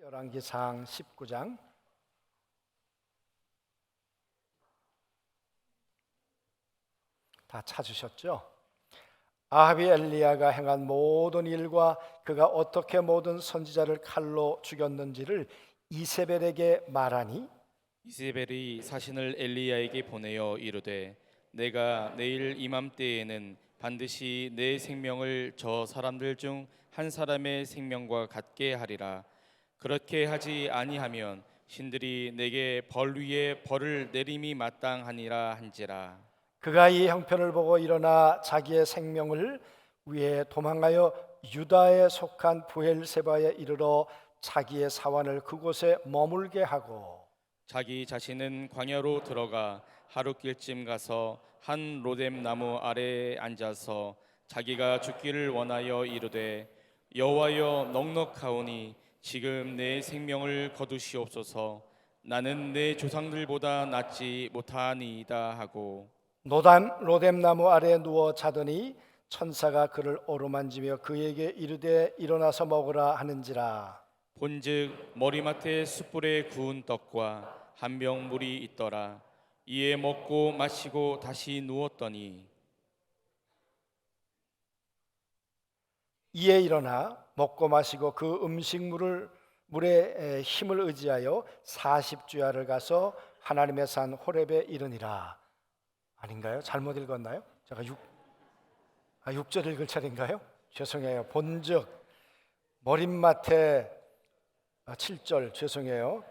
열왕기상 19장 다 찾으셨죠? 아합이 엘리야가 행한 모든 일과 그가 어떻게 모든 선지자를 칼로 죽였는지를 이세벨에게 말하니 이세벨이 사신을 엘리야에게 보내어 이르되 내가 내일 이맘때에는 반드시 내 생명을 저 사람들 중 한 사람의 생명과 같게 하리라. 그렇게 하지 아니하면 신들이 내게 벌 위에 벌을 내림이 마땅하니라 한지라. 그가 이 형편을 보고 일어나 자기의 생명을 위해 도망하여 유다에 속한 부엘세바에 이르러 자기의 사환을 그곳에 머물게 하고 자기 자신은 광야로 들어가 하룻길쯤 가서 한 로뎀 나무 아래에 앉아서 자기가 죽기를 원하여 이르되 여호와여 넉넉하오니 지금 내 생명을 거두시옵소서. 나는 내 조상들보다 낫지 못하니이다 하고 로뎀 나무 아래에 누워 자더니 천사가 그를 어루만지며 그에게 이르되 일어나서 먹으라 하는지라. 본즉 머리맡에 숯불에 구운 떡과 한 병 물이 있더라. 이에 먹고 마시고 다시 누웠더니 이에 일어나 먹고 마시고 그 물에 힘을 의지하여 40주야를 가서 하나님의 산 호렙에 이르니라. 아닌가요? 잘못 읽었나요? 제가 6절 읽을 차례인가요? 죄송해요. 본즉 머릿맡에 7절 죄송해요.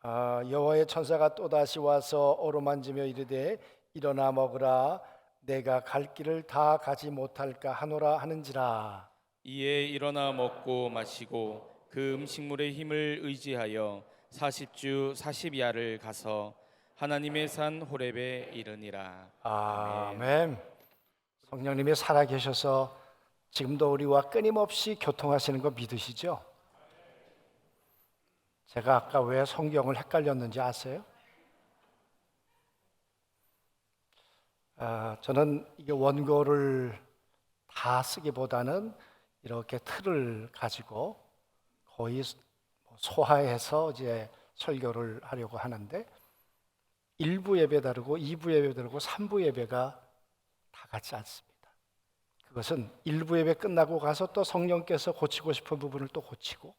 여호와의 천사가 또다시 와서 어루만지며 이르되 일어나 먹으라. 내가 갈 길을 다 가지 못할까 하노라 하는지라. 이에 일어나 먹고 마시고 그 음식물의 힘을 의지하여 40주 40야를 가서 하나님의 산 호렙에 이르니라. 아멘. 성령님이 살아계셔서 지금도 우리와 끊임없이 교통하시는 거 믿으시죠? 제가 아까 왜 성경을 헷갈렸는지 아세요? 저는 이게 원고를 다 쓰기보다는 이렇게 틀을 가지고 거의 소화해서 이제 설교를 하려고 하는데 1부 예배 다르고 2부 예배 다르고 3부 예배가 다 같지 않습니다. 그것은 1부 예배 끝나고 가서 또 성령께서 고치고 싶은 부분을 또 고치고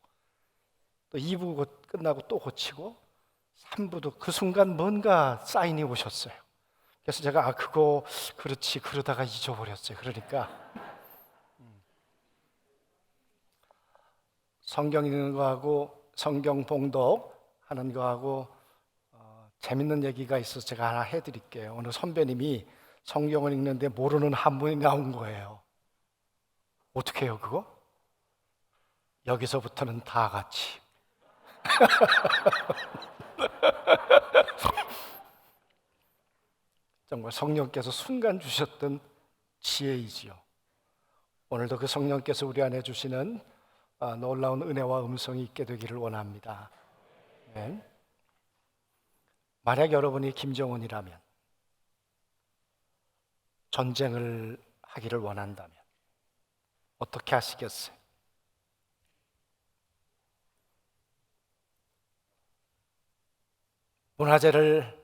또 2부 끝나고 또 고치고 3부도 그 순간 뭔가 사인이 오셨어요. 그래서 제가 그거 그렇지 그러다가 잊어버렸어요. 그러니까 성경 읽는 거하고 성경 봉독 하는 거하고 재밌는 얘기가 있어서 제가 하나 해드릴게요. 어느 선배님이 성경을 읽는데 모르는 한문이 나온 거예요. 어떻게 해요 그거? 여기서부터는 다 같이 정말 성령께서 순간 주셨던 지혜이지요. 오늘도 그 성령께서 우리 안에 주시는 놀라운 은혜와 음성이 있게 되기를 원합니다. 네. 만약 여러분이 김정은이라면 전쟁을 하기를 원한다면 어떻게 하시겠어요? 문화재를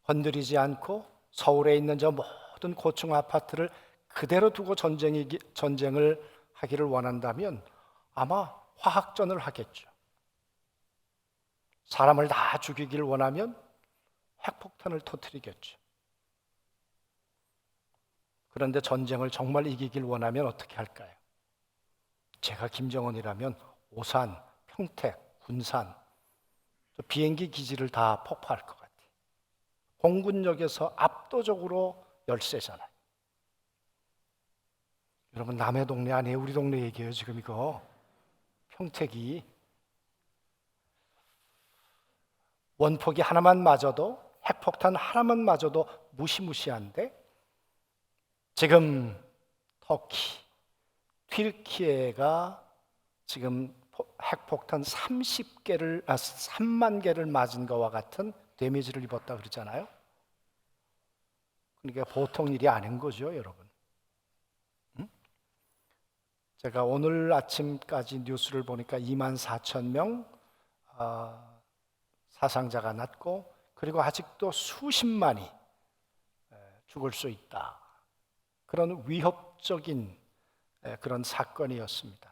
건드리지 않고 서울에 있는 저 모든 고층 아파트를 그대로 두고 전쟁을 하기를 원한다면 아마 화학전을 하겠죠. 사람을 다 죽이기를 원하면 핵폭탄을 터뜨리겠죠. 그런데 전쟁을 정말 이기길 원하면 어떻게 할까요? 제가 김정은이라면 오산, 평택, 군산, 비행기 기지를 다 폭파할 것 같아요. 공군력에서 압도적으로 열세잖아요. 여러분 남의 동네 아니에요? 우리 동네 얘기예요 지금 이거. 평택이 원폭이 하나만 맞아도 핵폭탄 하나만 맞아도 무시무시한데 지금 터키, 튀르키예가 지금 핵폭탄 3만 개를 맞은 것과 같은 데미지를 입었다 그러잖아요. 그러니까 보통 일이 아닌 거죠, 여러분. 제가 오늘 아침까지 뉴스를 보니까 24,000명 사상자가 났고, 그리고 아직도 수십만이 죽을 수 있다. 그런 위협적인 그런 사건이었습니다.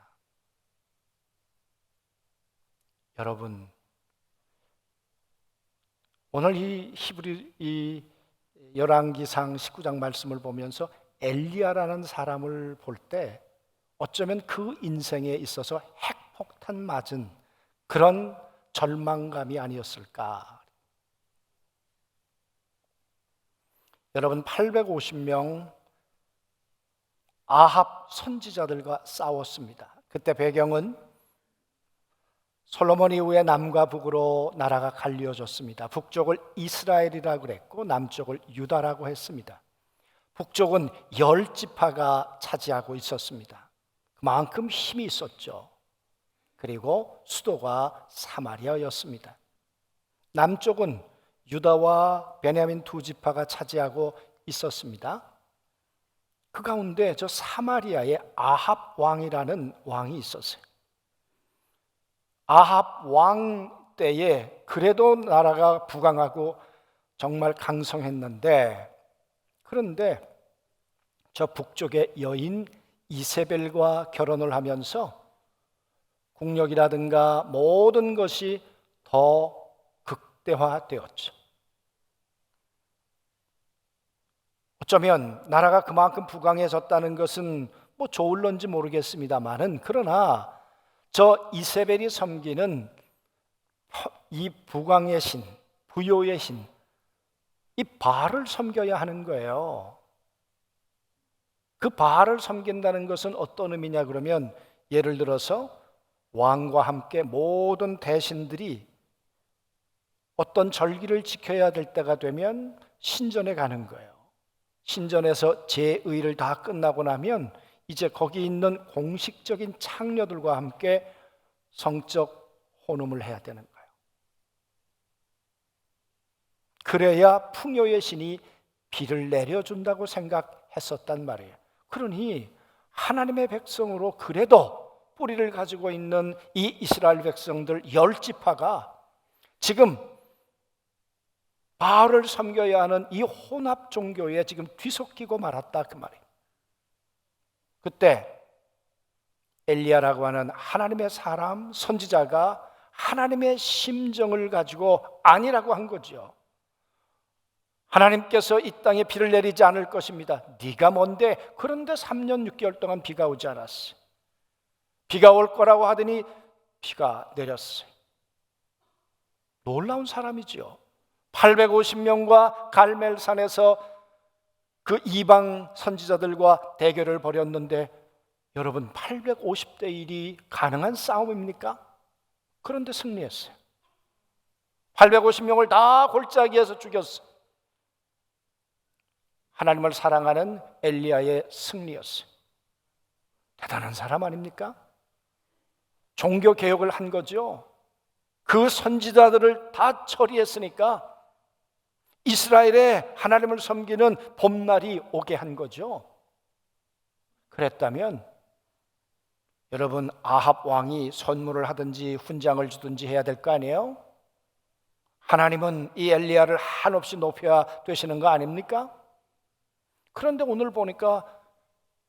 여러분, 오늘 이 히브리 이 열왕기상 19장 말씀을 보면서 엘리야라는 사람을 볼 때 어쩌면 그 인생에 있어서 핵폭탄 맞은 그런 절망감이 아니었을까. 여러분, 850명 아합 선지자들과 싸웠습니다. 그때 배경은 솔로몬 이후에 남과 북으로 나라가 갈려졌습니다. 북쪽을 이스라엘이라고 그랬고 남쪽을 유다라고 했습니다. 북쪽은 10지파가 차지하고 있었습니다. 그만큼 힘이 있었죠. 그리고 수도가 사마리아였습니다. 남쪽은 유다와 베냐민 2지파가 차지하고 있었습니다. 그 가운데 저 사마리아에 아합 왕이라는 왕이 있었어요. 아합 왕 때에 그래도 나라가 부강하고 정말 강성했는데, 그런데 저 북쪽의 여인 이세벨과 결혼을 하면서 국력이라든가 모든 것이 더 극대화되었죠. 어쩌면 나라가 그만큼 부강해졌다는 것은 뭐 좋을런지 모르겠습니다만은, 그러나 저 이세벨이 섬기는 이 부강의 신, 부요의 신, 이 바알을 섬겨야 하는 거예요. 그 바알을 섬긴다는 것은 어떤 의미냐 그러면, 예를 들어서 왕과 함께 모든 대신들이 어떤 절기를 지켜야 될 때가 되면 신전에 가는 거예요. 신전에서 제의를 다 끝나고 나면 이제 거기 있는 공식적인 창녀들과 함께 성적 혼음을 해야 되는 거예요. 그래야 풍요의 신이 비를 내려준다고 생각했었단 말이에요. 그러니 하나님의 백성으로 그래도 뿌리를 가지고 있는 이 이스라엘 백성들 10지파가 지금 바알을 섬겨야 하는 이 혼합 종교에 지금 뒤섞이고 말았다, 그 말이에요. 그때 엘리야라고 하는 하나님의 사람 선지자가 하나님의 심정을 가지고 아니라고 한 거죠. 하나님께서 이 땅에 비를 내리지 않을 것입니다. 네가 뭔데? 그런데 3년 6개월 동안 비가 오지 않았어요. 비가 올 거라고 하더니 비가 내렸어요. 놀라운 사람이지요. 850명과 갈멜산에서 그 이방 선지자들과 대결을 벌였는데, 여러분 850대 1이 가능한 싸움입니까? 그런데 승리했어요. 850명을 다 골짜기에서 죽였어요. 하나님을 사랑하는 엘리야의 승리였어요. 대단한 사람 아닙니까? 종교 개혁을 한 거죠. 그 선지자들을 다 처리했으니까 이스라엘에 하나님을 섬기는 봄날이 오게 한 거죠. 그랬다면 여러분, 아합 왕이 선물을 하든지 훈장을 주든지 해야 될 거 아니에요? 하나님은 이 엘리야를 한없이 높여야 되시는 거 아닙니까? 그런데 오늘 보니까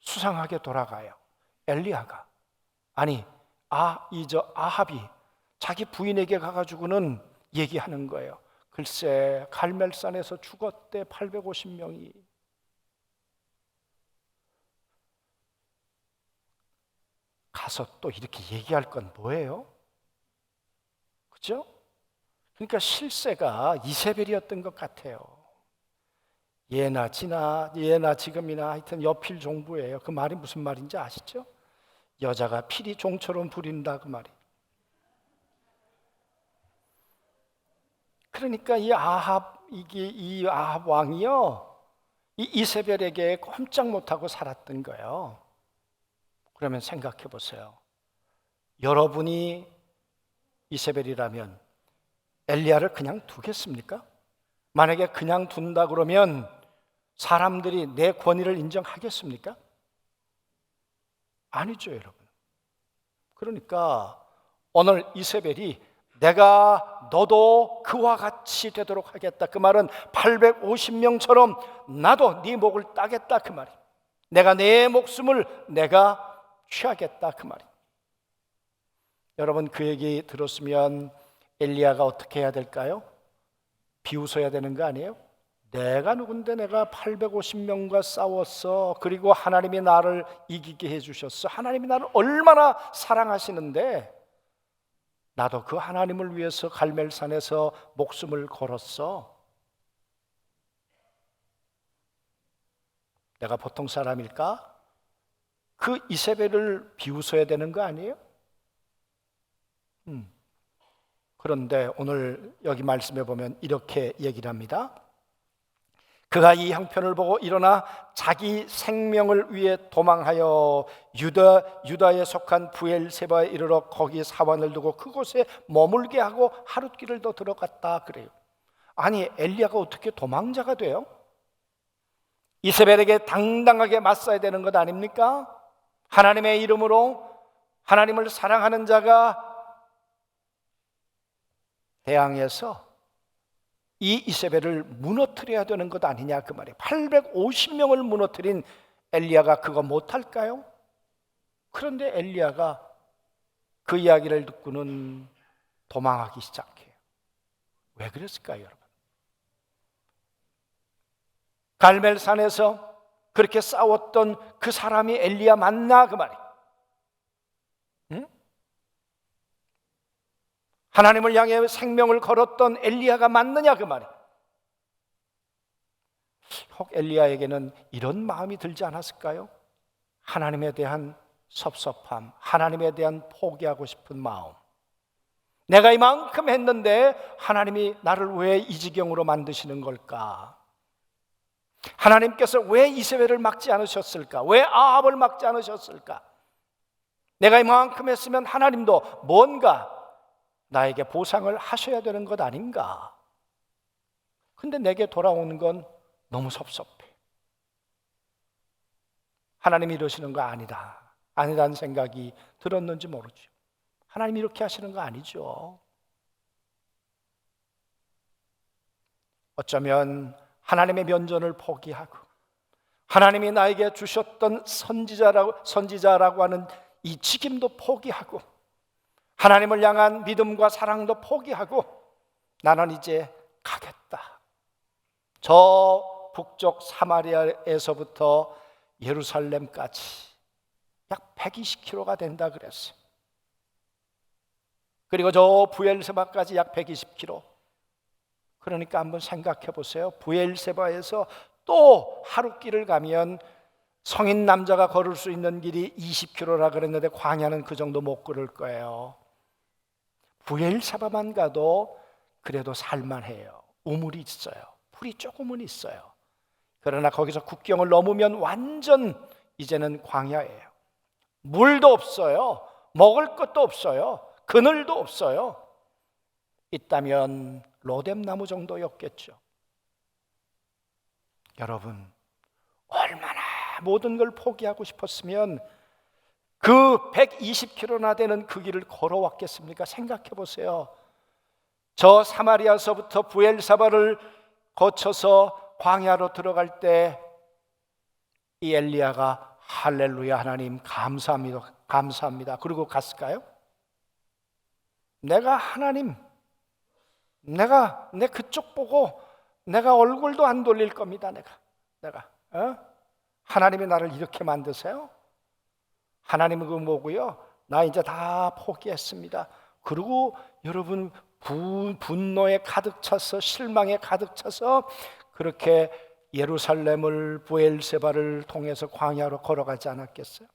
수상하게 돌아가요. 엘리야가, 아니 아합이 자기 부인에게 가가지고는 얘기하는 거예요. 글쎄 갈멜산에서 죽었대 850명이. 가서 또 이렇게 얘기할 건 뭐예요? 그죠? 그러니까 실세가 이세벨이었던 것 같아요. 예나 지금이나 하여튼 여필 종부예요. 그 말이 무슨 말인지 아시죠? 여자가 필이 종처럼 부린다, 그 말이. 그러니까 이 아합 왕이요, 이 이세벨에게 꼼짝 못하고 살았던 거예요. 그러면 생각해 보세요. 여러분이 이세벨이라면 엘리야를 그냥 두겠습니까? 만약에 그냥 둔다 그러면 사람들이 내 권위를 인정하겠습니까? 아니죠, 여러분. 그러니까 오늘 이세벨이 내가 너도 그와 같이 되도록 하겠다. 그 말은 850명처럼 나도 네 목을 따겠다 그 말이. 내가 내 목숨을 내가 취하겠다 그 말이. 여러분 그 얘기 들었으면 엘리야가 어떻게 해야 될까요? 비웃어야 되는 거 아니에요? 내가 누군데 내가 850명과 싸웠어. 그리고 하나님이 나를 이기게 해주셨어. 하나님이 나를 얼마나 사랑하시는데 나도 그 하나님을 위해서 갈멜산에서 목숨을 걸었어. 내가 보통 사람일까? 그 이세벨을 비웃어야 되는 거 아니에요? 그런데 오늘 여기 말씀해 보면 이렇게 얘기를 합니다. 그가 이 형편을 보고 일어나 자기 생명을 위해 도망하여 유다에 속한 부엘세바에 이르러 거기 사환을 두고 그곳에 머물게 하고 하룻길을 더 들어갔다 그래요. 아니 엘리야가 어떻게 도망자가 돼요? 이세벨에게 당당하게 맞서야 되는 것 아닙니까? 하나님의 이름으로 하나님을 사랑하는 자가 대항해서 이 이세벨을 무너뜨려야 되는 것 아니냐 그 말이에요. 850명을 무너뜨린 엘리야가 그거 못할까요? 그런데 엘리야가 그 이야기를 듣고는 도망하기 시작해요. 왜 그랬을까요 여러분? 갈멜산에서 그렇게 싸웠던 그 사람이 엘리야 맞나 그 말이에요. 응? 하나님을 향해 생명을 걸었던 엘리야가 맞느냐 그 말이에요. 혹 엘리야에게는 이런 마음이 들지 않았을까요? 하나님에 대한 섭섭함, 하나님에 대한 포기하고 싶은 마음. 내가 이만큼 했는데 하나님이 나를 왜 이 지경으로 만드시는 걸까? 하나님께서 왜 이세벨을 막지 않으셨을까? 왜 아합을 막지 않으셨을까? 내가 이만큼 했으면 하나님도 뭔가 나에게 보상을 하셔야 되는 것 아닌가? 근데 내게 돌아오는 건 너무 섭섭해. 하나님이 이러시는 거 아니다는 생각이 들었는지 모르죠. 하나님이 이렇게 하시는 거 아니죠. 어쩌면 하나님의 면전을 포기하고 하나님이 나에게 주셨던 선지자라고 하는 이 직임도 포기하고 하나님을 향한 믿음과 사랑도 포기하고 나는 이제 가겠다. 저 북쪽 사마리아에서부터 예루살렘까지 약 120km가 된다 그랬어요. 그리고 저 부엘세바까지 약 120km. 그러니까 한번 생각해 보세요. 부엘세바에서 또 하룻길을 가면 성인 남자가 걸을 수 있는 길이 20km라 그랬는데 광야는 그 정도 못 걸을 거예요. 부엘세바만 가도 그래도 살만해요. 우물이 있어요. 풀이 조금은 있어요. 그러나 거기서 국경을 넘으면 완전 이제는 광야예요. 물도 없어요. 먹을 것도 없어요. 그늘도 없어요. 있다면 로뎀나무 정도였겠죠. 여러분, 얼마나 모든 걸 포기하고 싶었으면 그 120km나 되는 그 길을 걸어왔겠습니까? 생각해 보세요. 저 사마리아서부터 부엘사바를 거쳐서 광야로 들어갈 때 이 엘리야가 할렐루야 하나님 감사합니다. 그리고 갔을까요? 내가 하나님, 내가 내 그쪽 보고 내가 얼굴도 안 돌릴 겁니다. 내가 하나님이 나를 이렇게 만드세요? 하나님은 그 뭐고요? 나 이제 다 포기했습니다. 그리고 여러분 분노에 가득 차서 실망에 가득 차서 그렇게 예루살렘을 부엘세바를 통해서 광야로 걸어가지 않았겠어요?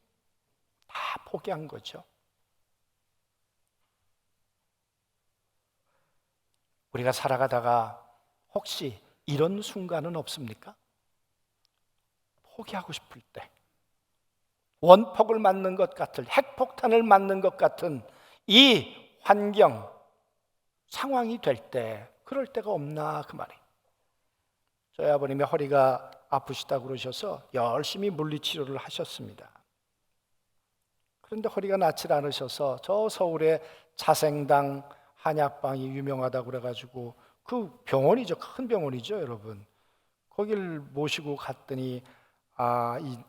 다 포기한 거죠. 우리가 살아가다가 혹시 이런 순간은 없습니까? 포기하고 싶을 때, 원폭을 맞는 것 같은, 핵폭탄을 맞는 것 같은 이 환경, 상황이 될 때, 그럴 때가 없나 그 말이에요. 저희 아버님이 허리가 아프시다고 그러셔서 열심히 물리치료를 하셨습니다. 그런데 허리가 낫질 않으셔서 저 서울에 자생당 한약방이 유명하다고 그래가지고 그 병원이죠. 큰 병원이죠, 여러분. 거길 모시고 갔더니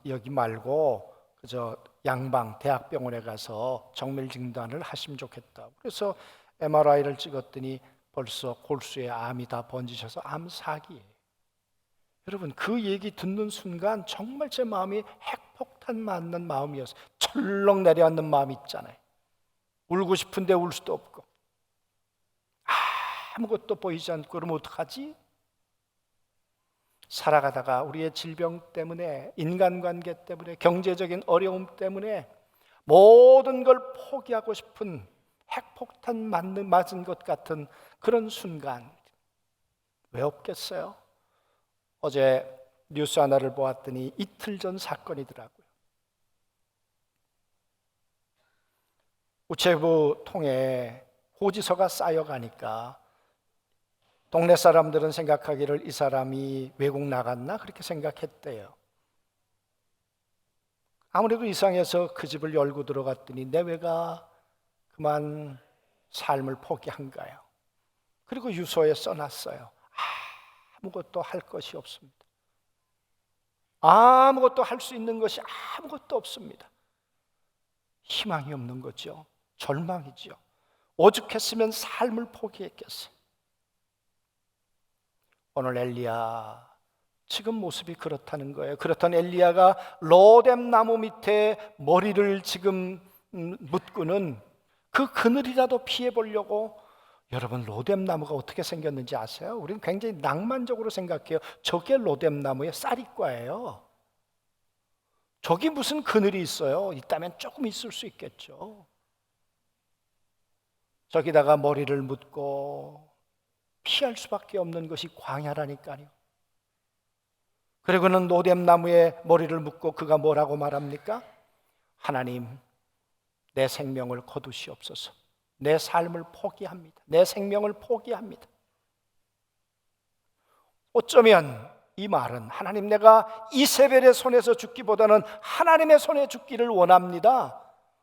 여기 말고 그저 양방 대학병원에 가서 정밀 진단을 하시면 좋겠다. 그래서 MRI를 찍었더니 벌써 골수에 암이 다 번지셔서 암사기예요. 여러분, 그 얘기 듣는 순간 정말 제 마음이 핵폭탄 맞는 마음이었어요. 철렁 내려앉는 마음이 있잖아요. 울고 싶은데 울 수도 없고 아무것도 보이지 않고 그러면 어떡하지? 살아가다가 우리의 질병 때문에, 인간관계 때문에, 경제적인 어려움 때문에 모든 걸 포기하고 싶은 핵폭탄 맞은 것 같은 그런 순간 왜 없겠어요? 어제 뉴스 하나를 보았더니 이틀 전 사건이더라고요. 우체부 통에 고지서가 쌓여가니까 동네 사람들은 생각하기를 이 사람이 외국 나갔나 그렇게 생각했대요. 아무래도 이상해서 그 집을 열고 들어갔더니 내외가 그만 삶을 포기한가요? 그리고 유서에 써놨어요. 아무것도 할 것이 없습니다. 아무것도 할 수 있는 것이 아무것도 없습니다. 희망이 없는 거죠. 절망이죠. 오죽했으면 삶을 포기했겠어요. 오늘 엘리야 지금 모습이 그렇다는 거예요. 그렇던 엘리야가 로뎀 나무 밑에 머리를 지금 묻고는 그 그늘이라도 피해 보려고. 여러분, 로뎀 나무가 어떻게 생겼는지 아세요? 우리는 굉장히 낭만적으로 생각해요. 저게 로뎀 나무의 쌀이과예요. 저기 무슨 그늘이 있어요? 있다면 조금 있을 수 있겠죠. 저기다가 머리를 묻고 피할 수밖에 없는 것이 광야라니까요. 그리고는 로뎀 나무에 머리를 묻고 그가 뭐라고 말합니까? 하나님, 내 생명을 거두시옵소서. 내 삶을 포기합니다. 내 생명을 포기합니다. 어쩌면 이 말은 하나님, 내가 이세벨의 손에서 죽기보다는 하나님의 손에 죽기를 원합니다.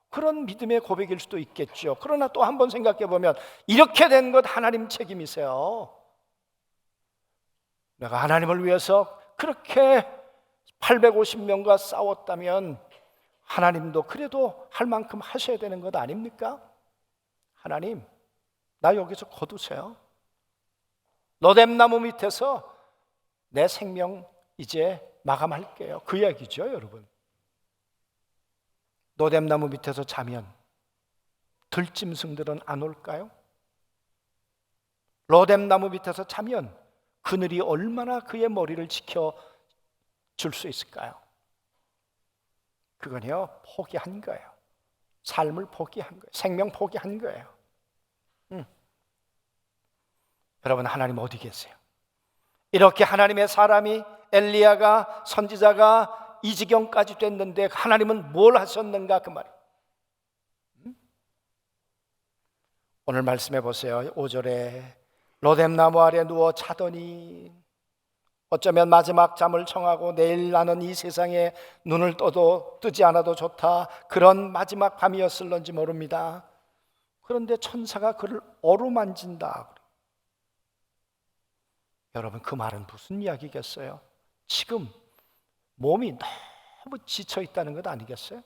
그런 믿음의 고백일 수도 있겠죠. 그러나 또 한번 생각해 보면 이렇게 된 것 하나님 책임이세요. 내가 하나님을 위해서 그렇게 850명과 싸웠다면 하나님도 그래도 할 만큼 하셔야 되는 것 아닙니까? 하나님, 나 여기서 거두세요. 로뎀 나무 밑에서 내 생명 이제 마감할게요. 그 이야기죠, 여러분. 로뎀 나무 밑에서 자면 들짐승들은 안 올까요? 로뎀 나무 밑에서 자면 그늘이 얼마나 그의 머리를 지켜줄 수 있을까요? 그건요, 포기한 거예요. 삶을 포기한 거예요. 생명 포기한 거예요. 여러분, 하나님 어디 계세요? 이렇게 하나님의 사람이, 엘리야가, 선지자가 이 지경까지 됐는데 하나님은 뭘 하셨는가, 그 말이에요. 오늘 말씀해 보세요. 5절에 로뎀 나무 아래 누워 자더니 어쩌면 마지막 잠을 청하고 내일 나는 이 세상에 눈을 떠도 뜨지 않아도 좋다, 그런 마지막 밤이었을런지 모릅니다. 그런데 천사가 그를 어루만진다. 여러분, 그 말은 무슨 이야기겠어요? 지금 몸이 너무 지쳐 있다는 것 아니겠어요?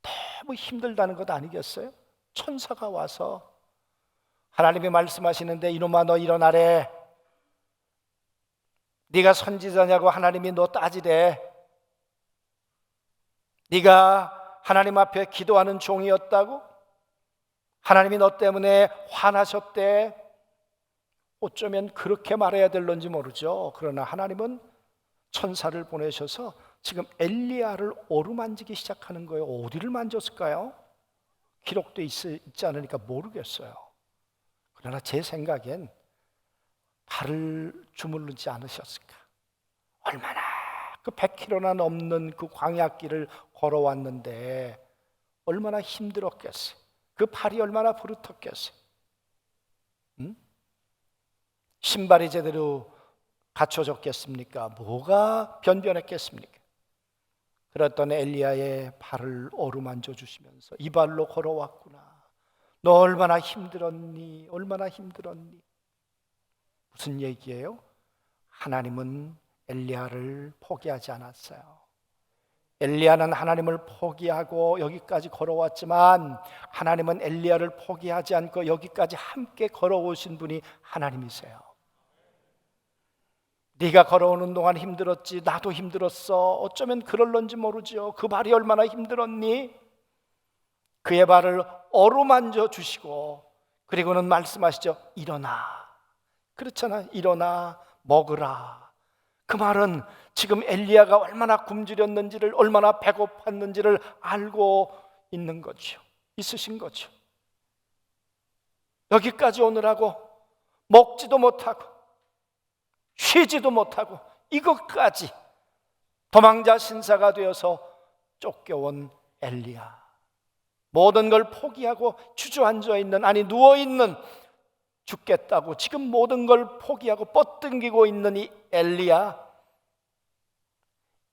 너무 힘들다는 것 아니겠어요? 천사가 와서 하나님이 말씀하시는데 이놈아 너 일어나래. 네가 선지자냐고 하나님이 너 따지래. 네가 하나님 앞에 기도하는 종이었다고? 하나님이 너 때문에 화나셨대. 어쩌면 그렇게 말해야 될런지 모르죠. 그러나 하나님은 천사를 보내셔서 지금 엘리야를 어루만지기 시작하는 거예요. 어디를 만졌을까요? 기록돼 있지 않으니까 모르겠어요. 그러나 제 생각엔 발을 주물르지 않으셨을까? 얼마나 그 100km나 넘는 그 광야길을 걸어왔는데 얼마나 힘들었겠어요. 그 발이 얼마나 부르텄겠어요. 신발이 제대로 갖춰졌겠습니까? 뭐가 변변했겠습니까? 그랬던 엘리야의 발을 어루만져 주시면서 이 발로 걸어왔구나. 너 얼마나 힘들었니? 얼마나 힘들었니? 무슨 얘기예요? 하나님은 엘리야를 포기하지 않았어요. 엘리야는 하나님을 포기하고 여기까지 걸어왔지만 하나님은 엘리야를 포기하지 않고 여기까지 함께 걸어오신 분이 하나님이세요. 네가 걸어오는 동안 힘들었지, 나도 힘들었어. 어쩌면 그럴런지 모르죠. 그 발이 얼마나 힘들었니? 그의 발을 어루만져 주시고 그리고는 말씀하시죠. 일어나. 그렇잖아. 일어나 먹으라. 그 말은 지금 엘리야가 얼마나 굶주렸는지를, 얼마나 배고팠는지를 알고 있는 거죠. 있으신 거죠. 여기까지 오느라고 먹지도 못하고 쉬지도 못하고 이것까지 도망자 신사가 되어서 쫓겨온 엘리야. 모든 걸 포기하고 주저앉아 있는, 아니 누워있는, 죽겠다고 지금 모든 걸 포기하고 뻗등기고 있는 이 엘리야.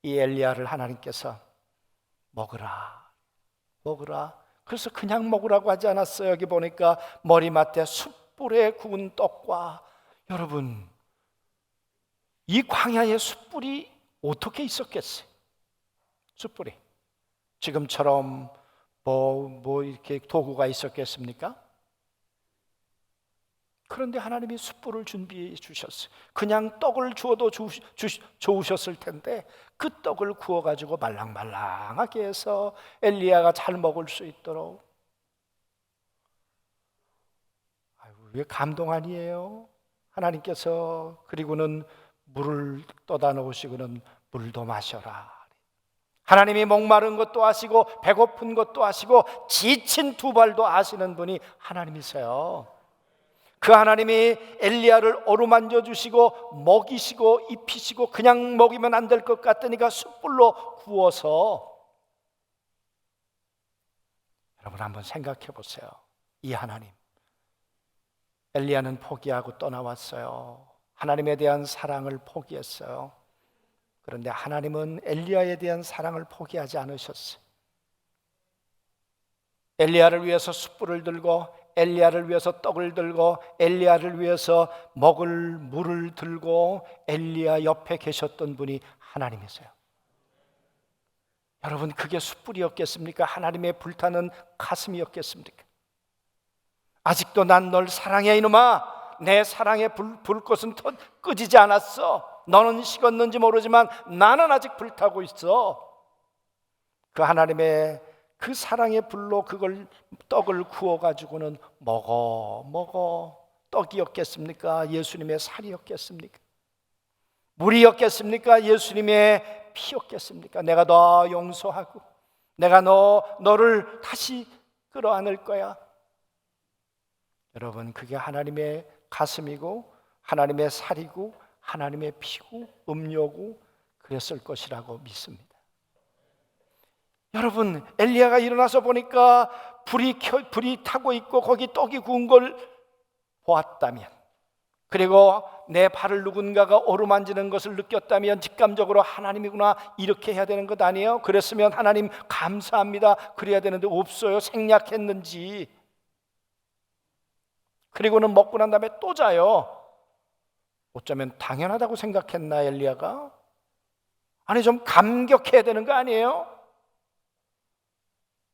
이 엘리야를 하나님께서 먹으라, 먹으라. 그래서 그냥 먹으라고 하지 않았어요. 여기 보니까 머리맡에 숯불에 구운 떡과, 여러분 이 광야에 숯불이 어떻게 있었겠어요? 숯불이 지금처럼 뭐 이렇게 도구가 있었겠습니까? 그런데 하나님이 숯불을 준비해 주셨어요. 그냥 떡을 주어도 좋으셨을 텐데 그 떡을 구워가지고 말랑말랑하게 해서 엘리야가 잘 먹을 수 있도록. 왜 감동 아니에요? 하나님께서 그리고는 물을 떠다 놓으시고는 물도 마셔라. 하나님이 목마른 것도 아시고 배고픈 것도 아시고 지친 두 발도 아시는 분이 하나님이세요. 그 하나님이 엘리야를 어루만져 주시고 먹이시고 입히시고 그냥 먹이면 안 될 것 같으니까 숯불로 구워서, 여러분 한번 생각해 보세요. 이 하나님, 엘리야는 포기하고 떠나왔어요. 하나님에 대한 사랑을 포기했어요. 그런데 하나님은 엘리야에 대한 사랑을 포기하지 않으셨어요. 엘리야를 위해서 숯불을 들고, 엘리야를 위해서 떡을 들고, 엘리야를 위해서 먹을 물을 들고 엘리야 옆에 계셨던 분이 하나님이세요. 여러분 그게 숯불이었겠습니까? 하나님의 불타는 가슴이었겠습니까? 아직도 난 널 사랑해 이놈아. 내 사랑의 불꽃은 끄지지 않았어. 너는 식었는지 모르지만 나는 아직 불타고 있어. 그 하나님의 그 사랑의 불로 그걸 떡을 구워가지고는 먹어. 떡이었겠습니까? 예수님의 살이었겠습니까? 물이었겠습니까? 예수님의 피였겠습니까? 내가 너 용서하고 내가 너를 다시 끌어안을 거야. 여러분 그게 하나님의 가슴이고 하나님의 살이고 하나님의 피고 음료고 그랬을 것이라고 믿습니다. 여러분 엘리야가 일어나서 보니까 불이 타고 있고 거기 떡이 구운 걸 보았다면, 그리고 내 발을 누군가가 어루만지는 것을 느꼈다면 직감적으로 하나님이구나 이렇게 해야 되는 것 아니에요? 그랬으면 하나님 감사합니다 그래야 되는데 없어요. 생략했는지. 그리고는 먹고 난 다음에 또 자요. 어쩌면 당연하다고 생각했나 엘리야가? 아니 좀 감격해야 되는 거 아니에요?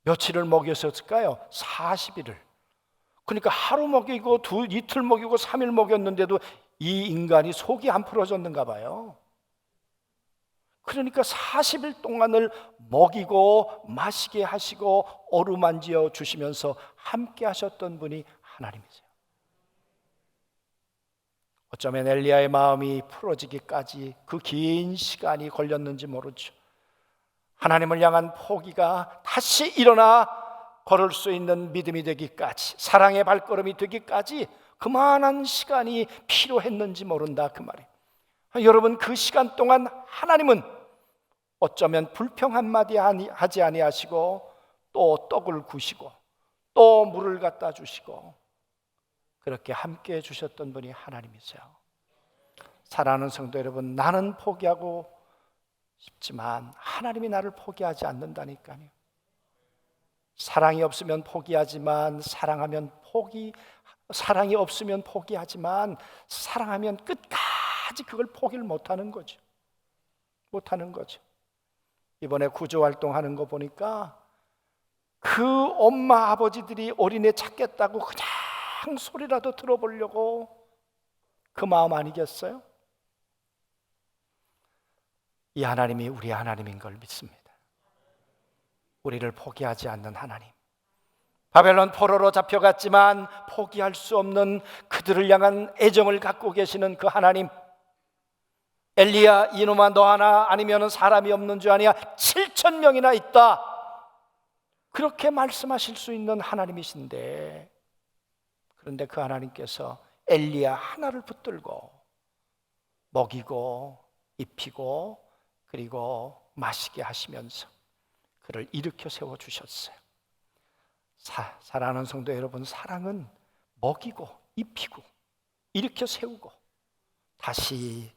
며칠을 먹였었을까요? 40일을. 그러니까 하루 먹이고 이틀 먹이고 3일 먹였는데도 이 인간이 속이 안 풀어졌는가 봐요. 그러니까 40일 동안을 먹이고 마시게 하시고 어루만져 주시면서 함께 하셨던 분이 하나님이세요. 어쩌면 엘리야의 마음이 풀어지기까지 그 긴 시간이 걸렸는지 모르죠. 하나님을 향한 포기가 다시 일어나 걸을 수 있는 믿음이 되기까지, 사랑의 발걸음이 되기까지 그만한 시간이 필요했는지 모른다 그 말이에요. 여러분 그 시간 동안 하나님은 어쩌면 불평 한마디 하지 아니하시고 또 떡을 구시고 또 물을 갖다 주시고 그렇게 함께 해주셨던 분이 하나님이세요. 사랑하는 성도 여러분, 나는 포기하고 싶지만 하나님이 나를 포기하지 않는다니까요. 사랑이 없으면 포기하지만 사랑이 없으면 포기하지만 사랑하면 끝까지 그걸 포기를 못하는 거죠. 이번에 구조활동하는 거 보니까 그 엄마 아버지들이 어린애 찾겠다고 그냥 소리라도 들어보려고 그 마음 아니겠어요? 이 하나님이 우리 하나님인 걸 믿습니다. 우리를 포기하지 않는 하나님. 바벨론 포로로 잡혀갔지만 포기할 수 없는 그들을 향한 애정을 갖고 계시는 그 하나님. 엘리야, 이놈아 너 하나 아니면 사람이 없는 줄 아냐? 7,000명이나 있다. 그렇게 말씀하실 수 있는 하나님이신데, 그런데 그 하나님께서 엘리야 하나를 붙들고 먹이고 입히고 그리고 마시게 하시면서 그를 일으켜 세워주셨어요. 사랑하는 성도 여러분, 사랑은 먹이고 입히고 일으켜 세우고 다시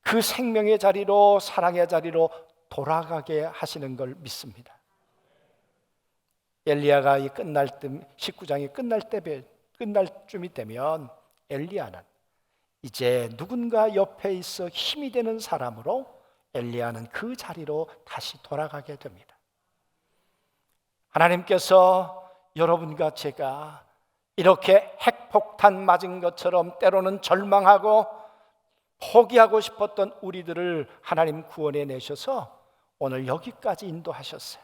그 생명의 자리로, 사랑의 자리로 돌아가게 하시는 걸 믿습니다. 엘리야가 이 끝날 때, 19장이 끝날 쯤이 되면 엘리야는 이제 누군가 옆에 있어 힘이 되는 사람으로 엘리야는 그 자리로 다시 돌아가게 됩니다. 하나님께서 여러분과 제가 이렇게 핵폭탄 맞은 것처럼 때로는 절망하고 포기하고 싶었던 우리들을 하나님 구원해 내셔서 오늘 여기까지 인도하셨어요.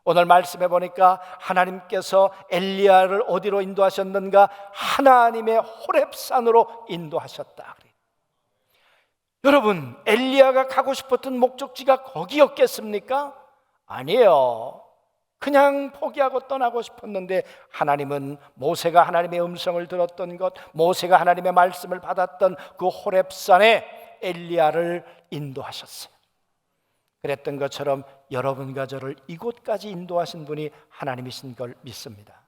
오늘 말씀해 보니까 하나님께서 엘리야를 어디로 인도하셨는가? 하나님의 호렙산으로 인도하셨다. 여러분, 엘리야가 가고 싶었던 목적지가 거기였겠습니까? 아니에요. 그냥 포기하고 떠나고 싶었는데 하나님은 모세가 하나님의 음성을 들었던 것, 모세가 하나님의 말씀을 받았던 그 호렙산에 엘리야를 인도하셨어요. 그랬던 것처럼 여러분과 저를 이곳까지 인도하신 분이 하나님이신 걸 믿습니다.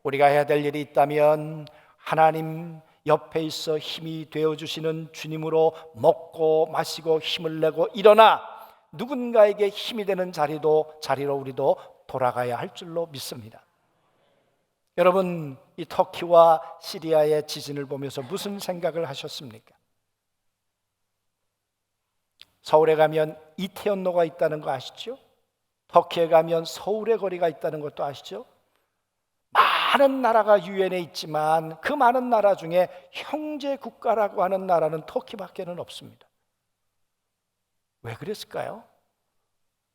우리가 해야 될 일이 있다면 하나님 옆에 있어 힘이 되어주시는 주님으로 먹고 마시고 힘을 내고 일어나 누군가에게 힘이 되는 자리로 우리도 돌아가야 할 줄로 믿습니다. 여러분, 이 터키와 시리아의 지진을 보면서 무슨 생각을 하셨습니까? 서울에 가면 이태원로가 있다는 거 아시죠? 터키에 가면 서울의 거리가 있다는 것도 아시죠? 많은 나라가 유엔에 있지만 그 많은 나라 중에 형제 국가라고 하는 나라는 터키밖에는 없습니다. 왜 그랬을까요?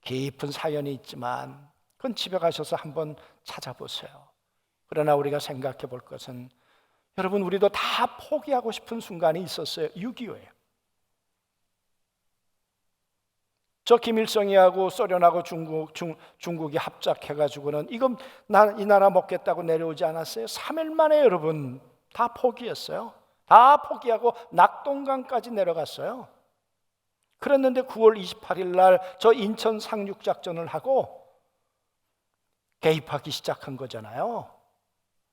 깊은 사연이 있지만 그건 집에 가셔서 한번 찾아보세요. 그러나 우리가 생각해 볼 것은, 여러분, 우리도 다 포기하고 싶은 순간이 있었어요. 6.25예요. 저 김일성이하고 소련하고 중국이 합작해가지고는 이건 이 나라 먹겠다고 내려오지 않았어요. 3일 만에 여러분 다 포기했어요. 다 포기하고 낙동강까지 내려갔어요. 그랬는데 9월 28일 날 저 인천 상륙작전을 하고 개입하기 시작한 거잖아요.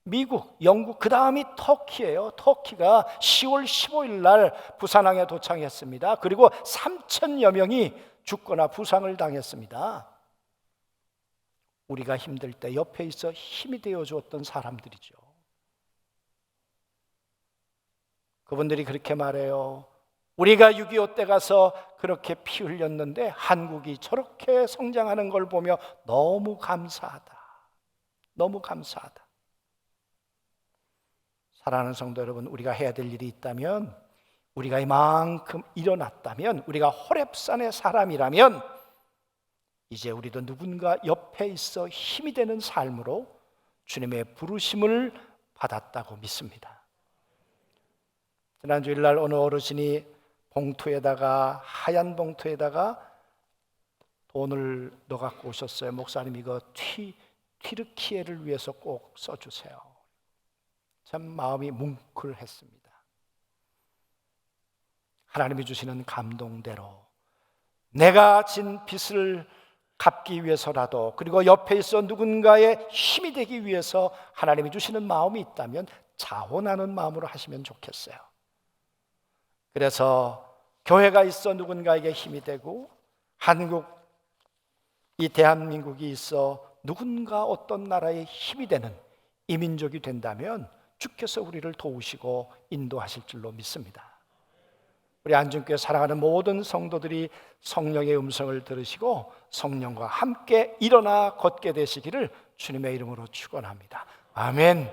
미국, 영국, 그 다음이 터키예요. 터키가 10월 15일 날 부산항에 도착했습니다. 그리고 3,000여 명이 죽거나 부상을 당했습니다. 우리가 힘들 때 옆에 있어 힘이 되어 주었던 사람들이죠. 그분들이 그렇게 말해요. 우리가 6.25 때 가서 그렇게 피 흘렸는데 한국이 저렇게 성장하는 걸 보며 너무 감사하다. 너무 감사하다. 사랑하는 성도 여러분, 우리가 해야 될 일이 있다면, 우리가 이만큼 일어났다면, 우리가 호렙산의 사람이라면 이제 우리도 누군가 옆에 있어 힘이 되는 삶으로 주님의 부르심을 받았다고 믿습니다. 지난 주일날 어느 어르신이 봉투에다가, 하얀 봉투에다가 돈을 넣어갖고 오셨어요. 목사님, 이거 튀르키예를 위해서 꼭 써주세요. 참 마음이 뭉클했습니다. 하나님이 주시는 감동대로 내가 진 빚을 갚기 위해서라도, 그리고 옆에 있어 누군가의 힘이 되기 위해서 하나님이 주시는 마음이 있다면 자원하는 마음으로 하시면 좋겠어요. 그래서 교회가 있어 누군가에게 힘이 되고, 이 대한민국이 있어 누군가 어떤 나라의 힘이 되는 이 민족이 된다면 주께서 우리를 도우시고 인도하실 줄로 믿습니다. 우리 안중교회 사랑하는 모든 성도들이 성령의 음성을 들으시고 성령과 함께 일어나 걷게 되시기를 주님의 이름으로 축원합니다. 아멘.